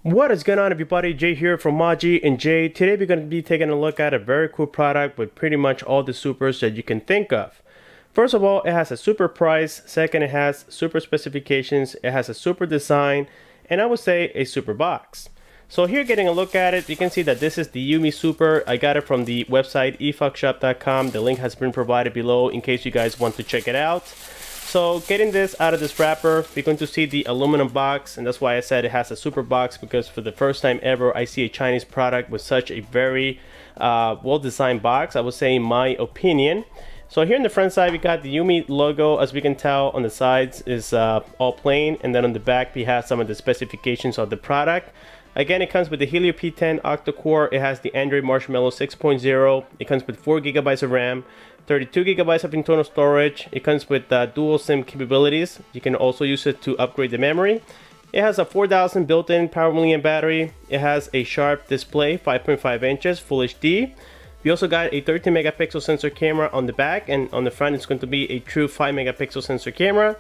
What is going on, everybody? Jay here from Maji and Jay. Today we're going to be taking a look at a very cool product with pretty much all the supers that you can think of. First of all, it has a super price. Second, it has super specifications. It has a super design, and I would say a super box. So here, getting a look at it, you can see that this is the Umi Super. I got it from the website efuckshop.com. The link has been provided below in case you guys want to check it out. So getting this out of this wrapper, we're going to see the aluminum box, and that's why I said it has a super box, because for the first time ever I see a Chinese product with such a very well-designed box, I would say, in my opinion. So here in the front side, we got the Umi logo. As we can tell, on the sides is all plain, and then on the back we have some of the specifications of the product. Again, it comes with the Helio P10 Octa core. It has the Android Marshmallow 6.0. It comes with 4 GB of RAM, 32 GB of internal storage. It comes with dual SIM capabilities. You can also use it to upgrade the memory. It has a 4000 built-in power milliamp battery. It has a sharp display, 5.5 inches, Full HD. We also got a 13 megapixel sensor camera on the back, and on the front it's going to be a true 5 megapixel sensor camera,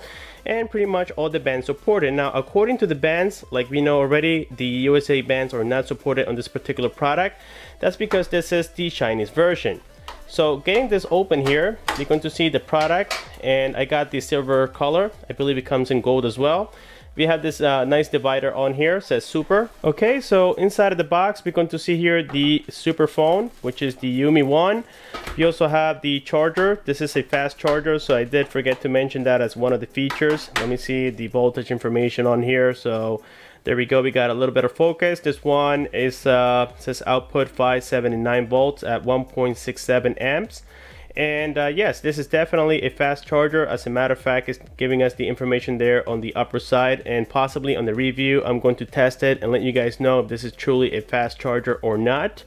and pretty much all the bands supported. Now, according to the bands, like we know already, the USA bands are not supported on this particular product. That's because this is the Chinese version. So getting this open here, you're going to see the product, and I got the silver color. I believe it comes in gold as well. We have this nice divider on here, says super. Okay, so inside of the box, we're going to see here the super phone, which is the Umi 1. We also have the charger. This is a fast charger, so I did forget to mention that as one of the features. Let me see the voltage information on here. So there we go, we got a little bit of focus. This one is says output 5, 7, and 9 volts at 1.67 amps. And yes, this is definitely a fast charger. As a matter of fact, it's giving us the information there on the upper side, and possibly on the review I'm going to test it and let you guys know if this is truly a fast charger or not.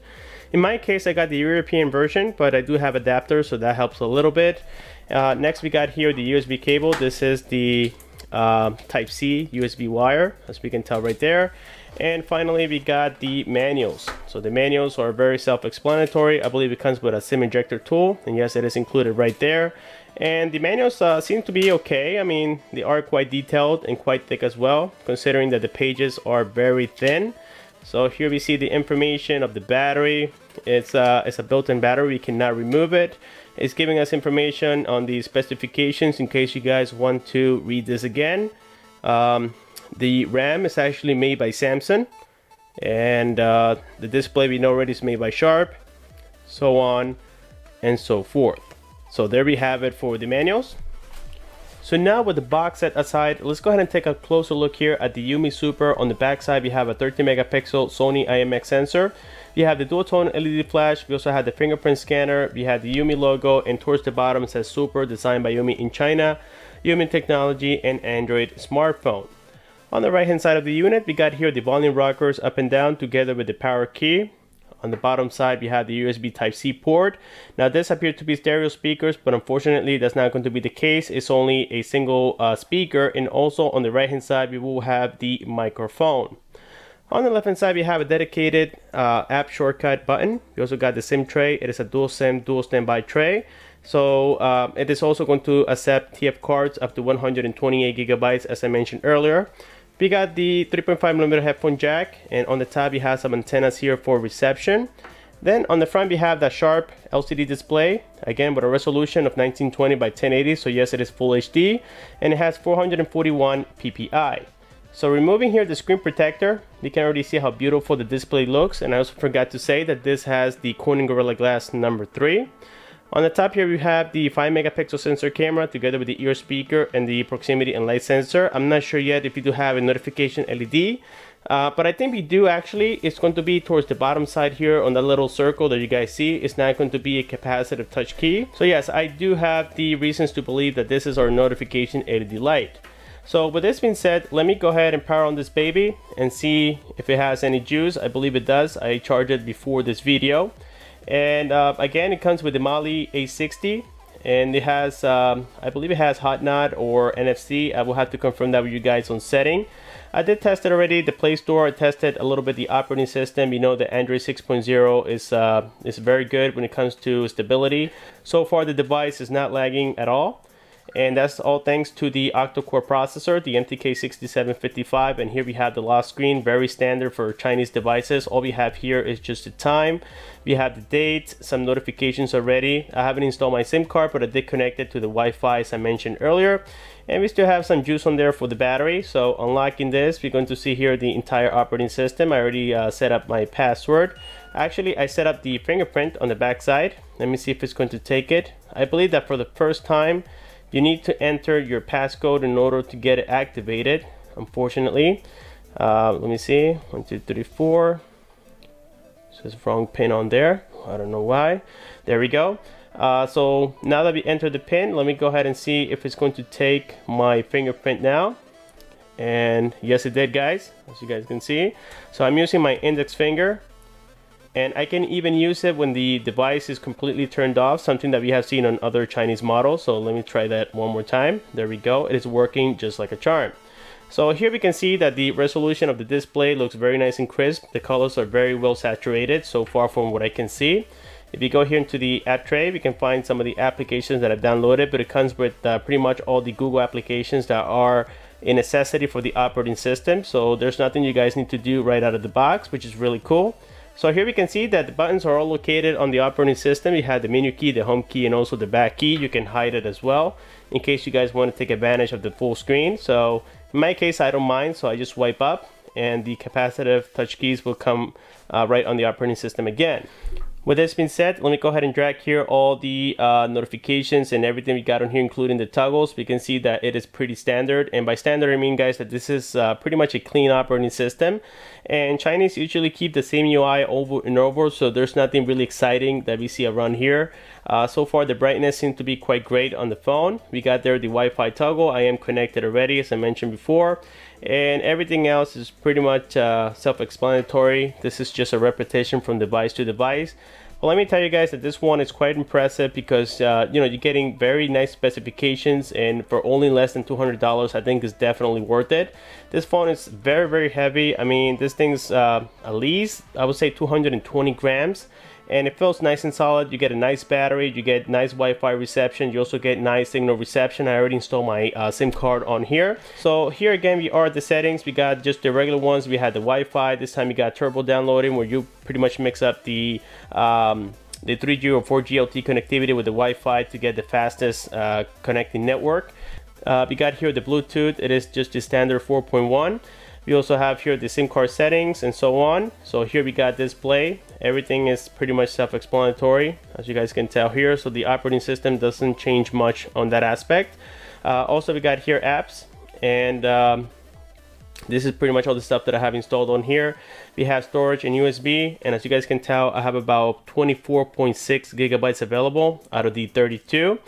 In my case, I got the European version, but I do have adapters, so that helps a little bit. Next, we got here the USB cable. This is the Type C USB wire, as we can tell right there. And finally, we got the manuals. So the manuals are very self-explanatory. I believe it comes with a SIM injector tool, and yes, it is included right there. And the manuals seem to be okay. I mean, they are quite detailed and quite thick as well, considering that the pages are very thin. So here we see the information of the battery. It's a built-in battery. We cannot remove it. It's giving us information on the specifications in case you guys want to read this again. The RAM is actually made by Samsung, and the display we know already is made by Sharp, so on and so forth. So there we have it for the manuals. So now, with the box set aside, let's go ahead and take a closer look here at the Umi Super. On the back side, we have a 13 megapixel Sony IMX sensor. We have the dual tone LED flash. We also have the fingerprint scanner. We have the Umi logo, and towards the bottom it says Super, designed by Umi in China, Umi technology, and Android smartphone. On the right hand side of the unit, we got here the volume rockers up and down together with the power key. On the bottom side, we have the USB Type C port. Now, this appears to be stereo speakers, but unfortunately that's not going to be the case. It's only a single speaker. And also on the right hand side, we will have the microphone. On the left hand side, we have a dedicated app shortcut button. We also got the SIM tray. It is a dual SIM, dual standby tray. So it is also going to accept TF cards up to 128 gigabytes, as I mentioned earlier. We got the 3.5mm headphone jack, and on the top we have some antennas here for reception. Then on the front we have that sharp LCD display, again with a resolution of 1920 by 1080, so yes, it is Full HD, and it has 441 ppi. So removing here the screen protector, you can already see how beautiful the display looks, and I also forgot to say that this has the Corning Gorilla Glass number 3. On the top here we have the 5 megapixel sensor camera together with the ear speaker and the proximity and light sensor. I'm not sure yet if we do have a notification LED, but I think we do actually. It's going to be towards the bottom side here on the little circle that you guys see. It's not going to be a capacitive touch key. So yes, I do have the reasons to believe that this is our notification LED light. So with this being said, let me go ahead and power on this baby and see if it has any juice. I believe it does. I charged it before this video. And again, it comes with the Mali A60, and it has, I believe it has hot nod or NFC. I will have to confirm that with you guys on setting. I did test it already, the Play Store. I tested a little bit the operating system. You know, the Android 6.0 is very good when it comes to stability. So far, the device is not lagging at all. And that's all thanks to the octa-core processor, the MTK6755. And here we have the lock screen, very standard for Chinese devices. All we have here is just the time. We have the date, some notifications already. I haven't installed my SIM card, but I did connect it to the Wi-Fi as I mentioned earlier. And we still have some juice on there for the battery. So unlocking this, we're going to see here the entire operating system. I already set up my password. Actually, I set up the fingerprint on the back side. Let me see if it's going to take it. I believe that for the first time, you need to enter your passcode in order to get it activated, unfortunately. Let me see, 1, 2, 3, 4. It says wrong pin on there. I don't know why. There we go. So now that we enter the pin, let me go ahead and see if it's going to take my fingerprint now. And yes, it did, guys, as you guys can see. So I'm using my index finger. And I can even use it when the device is completely turned off, something that we have seen on other Chinese models. So let me try that one more time. There we go. It is working just like a charm. So here we can see that the resolution of the display looks very nice and crisp. The colors are very well saturated so far from what I can see. If you go here into the app tray, we can find some of the applications that I've downloaded, but it comes with pretty much all the Google applications that are a necessity for the operating system. So there's nothing you guys need to do right out of the box, which is really cool. So here we can see that the buttons are all located on the operating system. You have the menu key, the home key, and also the back key. You can hide it as well in case you guys want to take advantage of the full screen. So in my case, I don't mind, so I just swipe up and the capacitive touch keys will come right on the operating system again. With this being said, let me go ahead and drag here all the notifications and everything we got on here, including the toggles. We can see that it is pretty standard. And by standard, I mean, guys, that this is pretty much a clean operating system. And Chinese usually keep the same UI over and over, so there's nothing really exciting that we see around here. So far, the brightness seems to be quite great on the phone. We got there the Wi-Fi toggle. I am connected already, as I mentioned before. And everything else is pretty much self-explanatory. This is just a repetition from device to device. But let me tell you guys that this one is quite impressive because you're getting very nice specifications, and for only less than $200, I think is definitely worth it. This phone is very, very heavy. I mean, this thing's at least, I would say, 220 grams. And it feels nice and solid. You get a nice battery, you get nice Wi-Fi reception, you also get nice signal reception. I already installed my SIM card on here. So here again, we are at the settings. We got just the regular ones. We had the Wi-Fi. This time we got turbo downloading, where you pretty much mix up the 3G or 4G LTE connectivity with the Wi-Fi to get the fastest connecting network. We got here the Bluetooth. It is just the standard 4.1. We also have here the SIM card settings and so on. So here we got display. Everything is pretty much self-explanatory, as you guys can tell here. So the operating system doesn't change much on that aspect. Also, we got here apps, and this is pretty much all the stuff that I have installed on here. We have storage and USB, and as you guys can tell, I have about 24.6 gigabytes available out of the 32.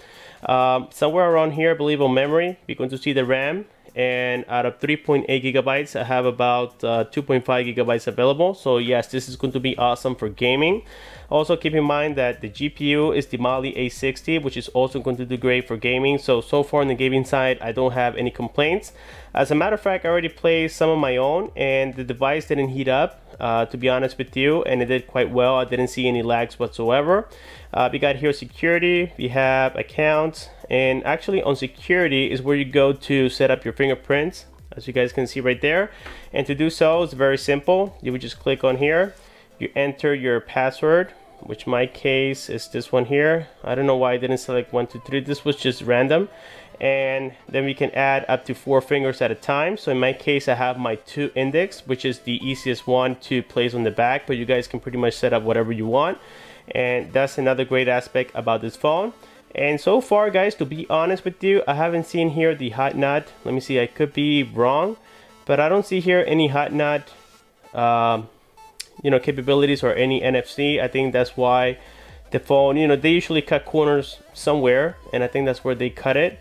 Somewhere around here, I believe on memory, we're going to see the RAM. And out of 3.8 gigabytes, I have about 2.5 gigabytes available. So yes, this is going to be awesome for gaming. Also keep in mind that the GPU is the Mali A60, which is also going to do great for gaming. So far on the gaming side, I don't have any complaints. As a matter of fact, I already played some of my own, and the device didn't heat up, to be honest with you, and it did quite well. I didn't see any lags whatsoever. We got here security, we have accounts, and actually on security is where you go to set up your fingerprints, as you guys can see right there. And to do so, it's very simple. You would just click on here, you enter your password, which in my case is this one here. I don't know why I didn't select 1, 2, 3. This was just random. And then we can add up to 4 fingers at a time. So in my case, I have my 2 index, which is the easiest one to place on the back, but you guys can pretty much set up whatever you want. And that's another great aspect about this phone. And so far, guys, to be honest with you, I haven't seen here the hot nut. Let me see, I could be wrong, but I don't see here any hot nut capabilities or any NFC. I think that's why the phone, they usually cut corners somewhere, and I think that's where they cut it,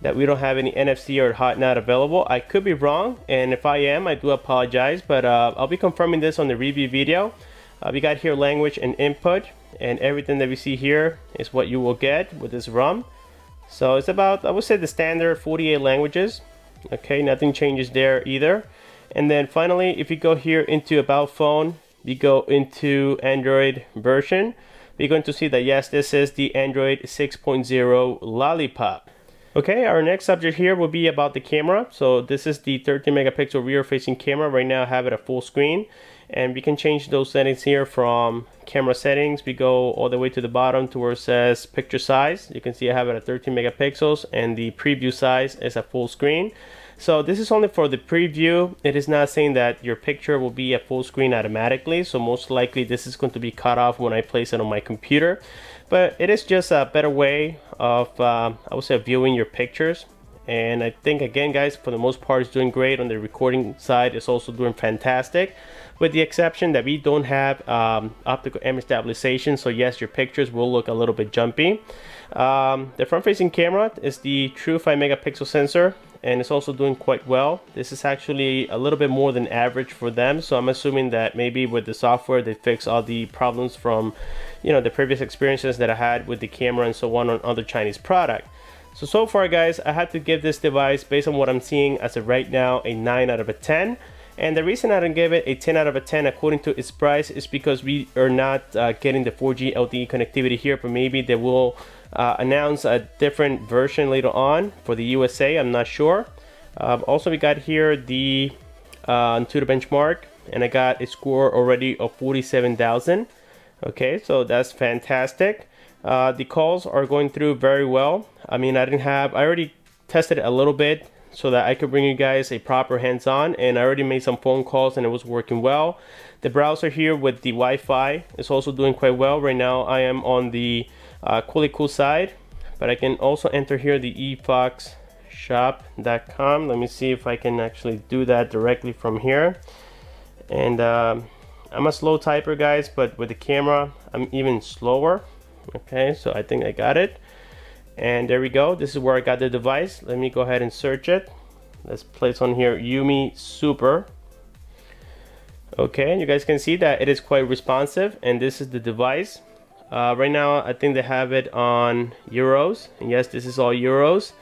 that we don't have any NFC or hot nut available. I could be wrong, and if I am, I do apologize, but I'll be confirming this on the review video. We got here language and input, and everything that we see here is what you will get with this ROM. So it's about, I would say, the standard 48 languages. Okay, nothing changes there either. And then finally, if you go here into about phone, we go into Android version, we're going to see that yes, this is the Android 6.0 Lollipop. Okay, our next subject here will be about the camera. So this is the 13 megapixel rear facing camera. Right now I have it at full screen, and we can change those settings here from camera settings. We go all the way to the bottom to where it says picture size. You can see I have it at 13 megapixels and the preview size is at full screen. So this is only for the preview. It is not saying that your picture will be at full screen automatically. So most likely this is going to be cut off when I place it on my computer. But it is just a better way of, I would say, viewing your pictures. And I think, again, guys, for the most part, it's doing great. On the recording side, it's also doing fantastic, with the exception that we don't have optical image stabilization. So yes, your pictures will look a little bit jumpy. The front-facing camera is the true 5 megapixel sensor, and it's also doing quite well. This is actually a little bit more than average for them, so I'm assuming that maybe with the software they fix all the problems from, you know, the previous experiences that I had with the camera and so on other Chinese product. So far, guys, I had to give this device, based on what I'm seeing as of right now, a 9 out of a 10. And the reason I didn't give it a 10 out of a 10 according to its price is because we are not getting the 4G LTE connectivity here, but maybe they will announce a different version later on for the USA. I'm not sure. Also, we got here the Antutu benchmark, and I got a score already of 47,000. Okay, so that's fantastic. The calls are going through very well. I mean, I already tested it a little bit so that I could bring you guys a proper hands-on, and I already made some phone calls and it was working well. The browser here with the Wi-Fi is also doing quite well. Right now I am on the Cool side, but I can also enter here the efoxshop.com. Let me see if I can actually do that directly from here. And I'm a slow typer, guys, but with the camera I'm even slower. Okay, so I think I got it, and there we go. This is where I got the device. Let me go ahead and search it. Let's place on here Yumi Super. Okay, and you guys can see that it is quite responsive, and this is the device. Right now I think they have it on euros, and yes, this is all euros.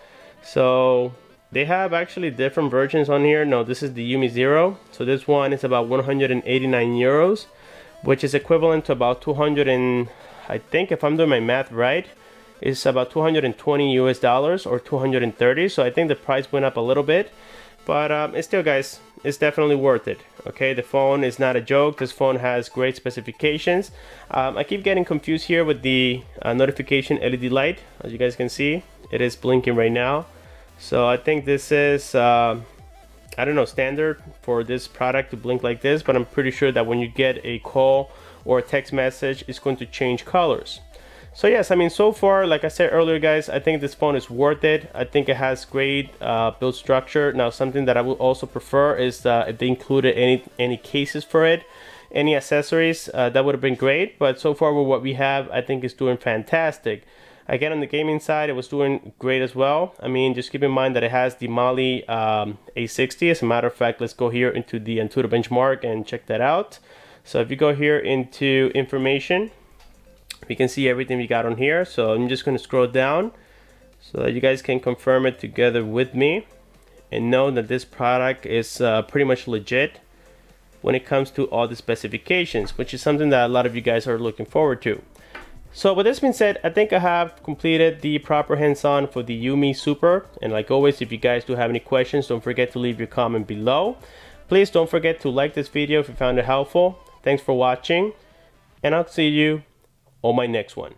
So they have actually different versions on here. No, this is the Yumi Zero. So this one is about 189 euros, which is equivalent to about 200 and, I think if I'm doing my math right, it's about 220 US dollars or 230. So I think the price went up a little bit, but it's still, guys, it's definitely worth it. Okay, the phone is not a joke. This phone has great specifications. I keep getting confused here with the notification LED light. As you guys can see, it is blinking right now. So I think this is I don't know, standard for this product to blink like this, but I'm pretty sure that when you get a call or a text message, it's going to change colors. So yes, I mean, so far, like I said earlier, guys, I think this phone is worth it. I think it has great build structure. Now, something that I would also prefer is if they included any cases for it, any accessories, that would have been great. But so far with what we have, I think it's doing fantastic. Again, on the gaming side, it was doing great as well. I mean, just keep in mind that it has the Mali A60. As a matter of fact, let's go here into the Antutu benchmark and check that out. So if you go here into information, we can see everything we got on here. So I'm just going to scroll down so that you guys can confirm it together with me and know that this product is pretty much legit when it comes to all the specifications, which is something that a lot of you guys are looking forward to. So with this being said, I think I have completed the proper hands-on for the Yumi Super. And like always, if you guys do have any questions, don't forget to leave your comment below. Please don't forget to like this video if you found it helpful. Thanks for watching, and I'll see you on my next one.